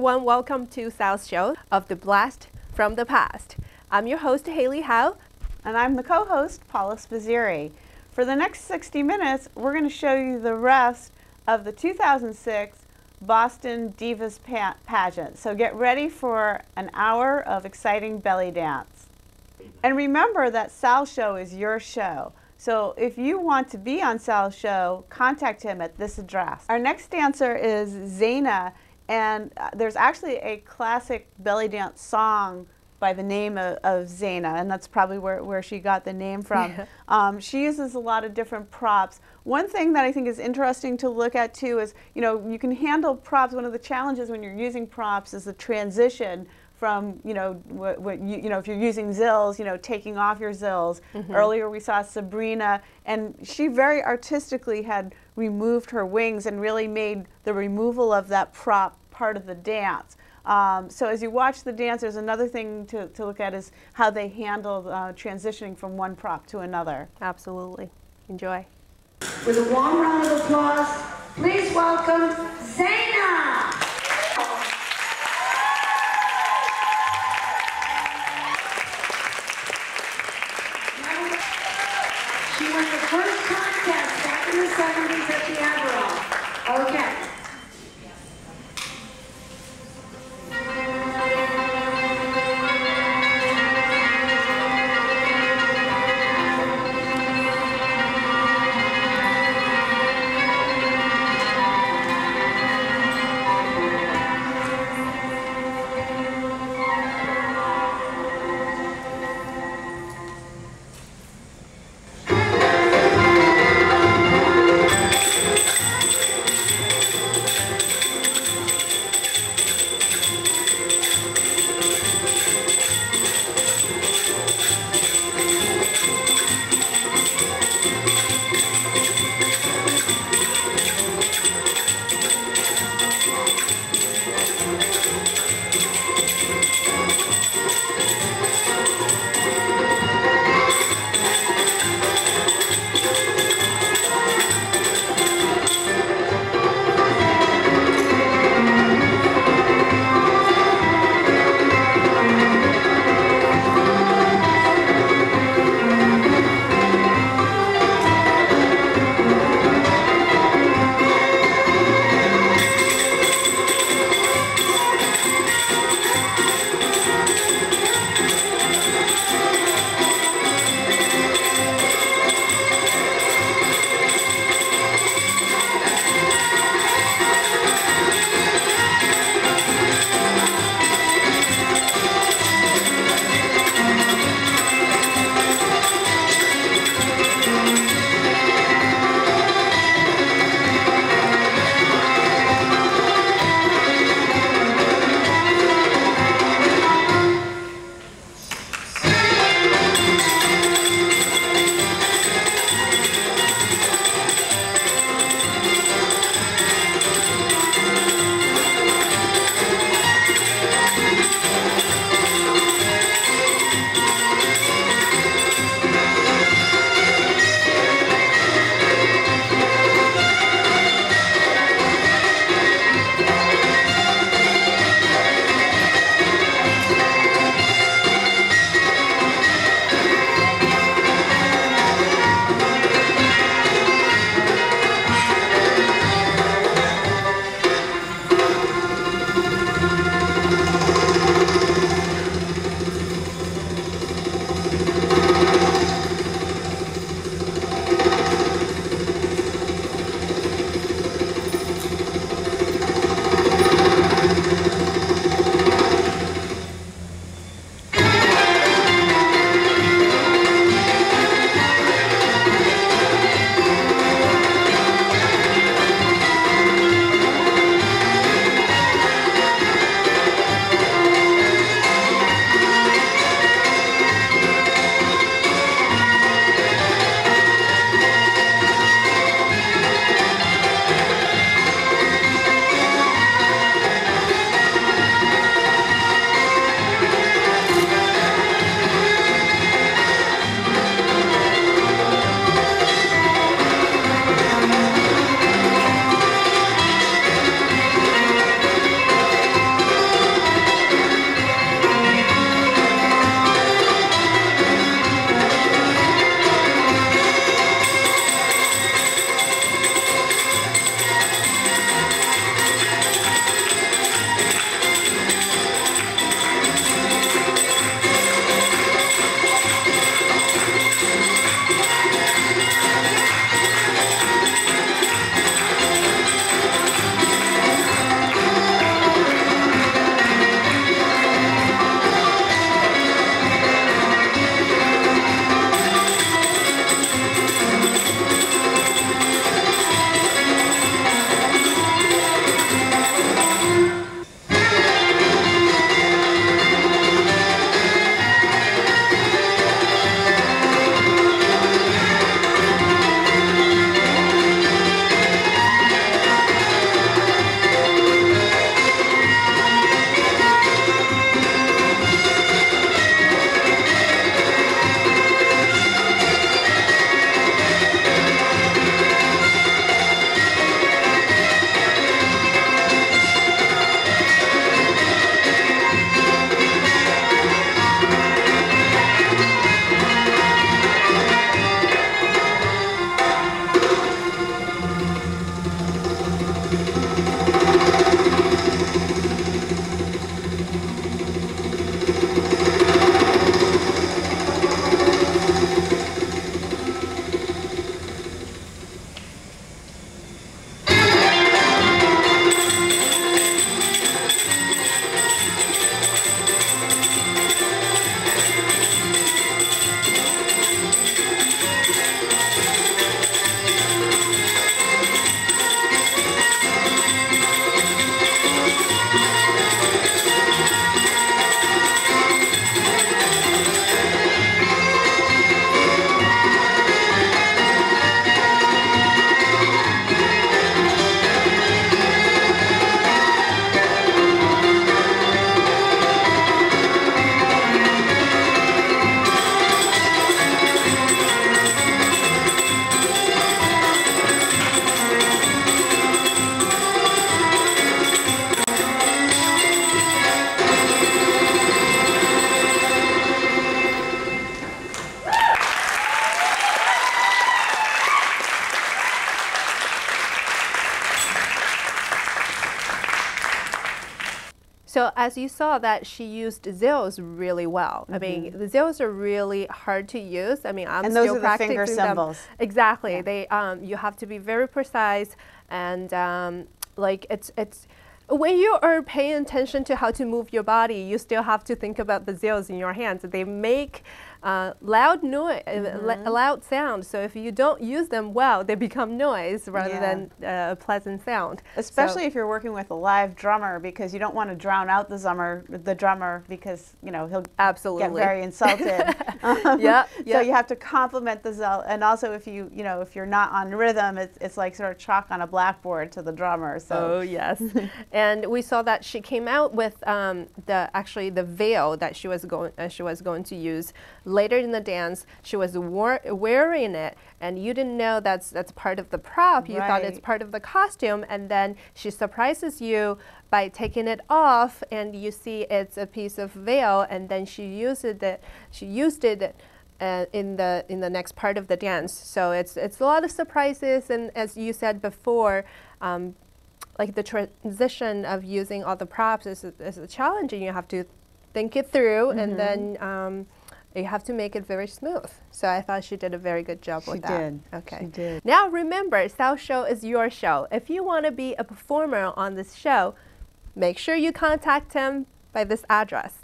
everyone, welcome to Sal's show of The Blast from the Past. I'm your host, Hailey. And I'm the co-host, Paula Spizziri. For the next 60 minutes, we're going to show you the rest of the 2006 Boston Divas pageant. So get ready for an hour of exciting belly dance. And remember that Sal's show is your show. So if you want to be on Sal's show, contact him at this address. Our next dancer is Zaina, and there's actually a classic belly dance song by the name of Zaina, and that's probably where she got the name from. She uses a lot of different props. One thing that I think is interesting to look at too is, you know, you can handle props. One of the challenges when you're using props is the transition from, you know, if you're using zills, you know, taking off your zills. Earlier we saw Sabrina, and she very artistically had removed her wings and really made the removal of that prop part of the dance. So as you watch the dance, there's another thing to look at is how they handle transitioning from one prop to another. Absolutely. Enjoy. With a warm round of applause, please welcome Zaina. She won the first contest back in the 70s at the Admiral. Okay. So as you saw that she used zills really well. I mean, the zills are really hard to use. I mean, I'm and still those are practicing the finger symbols. Exactly. Yeah. They you have to be very precise, and like it's when you are paying attention to how to move your body, you still have to think about the zills in your hands. They make loud noise, loud sound. So if you don't use them well, they become noise rather than a pleasant sound. Especially if you're working with a live drummer, because you don't want to drown out the drummer because he'll get very insulted. So you have to complement the zill, and also if if you're not on rhythm, it's like sort of chalk on a blackboard to the drummer. So. Oh yes, and we saw that she came out with the veil that she was going to use. Later in the dance, she was wearing it, and you didn't know that's part of the prop. You thought it's part of the costume, and then she surprises you by taking it off, and you see it's a piece of veil, and then she used it. In the next part of the dance. So it's a lot of surprises, and as you said before, like the transition of using all the props is challenging. You have to think it through, and then you have to make it very smooth. So I thought she did a very good job with that. She did. Okay. She did. Now remember, South Show is your show. If you want to be a performer on this show, make sure you contact him by this address.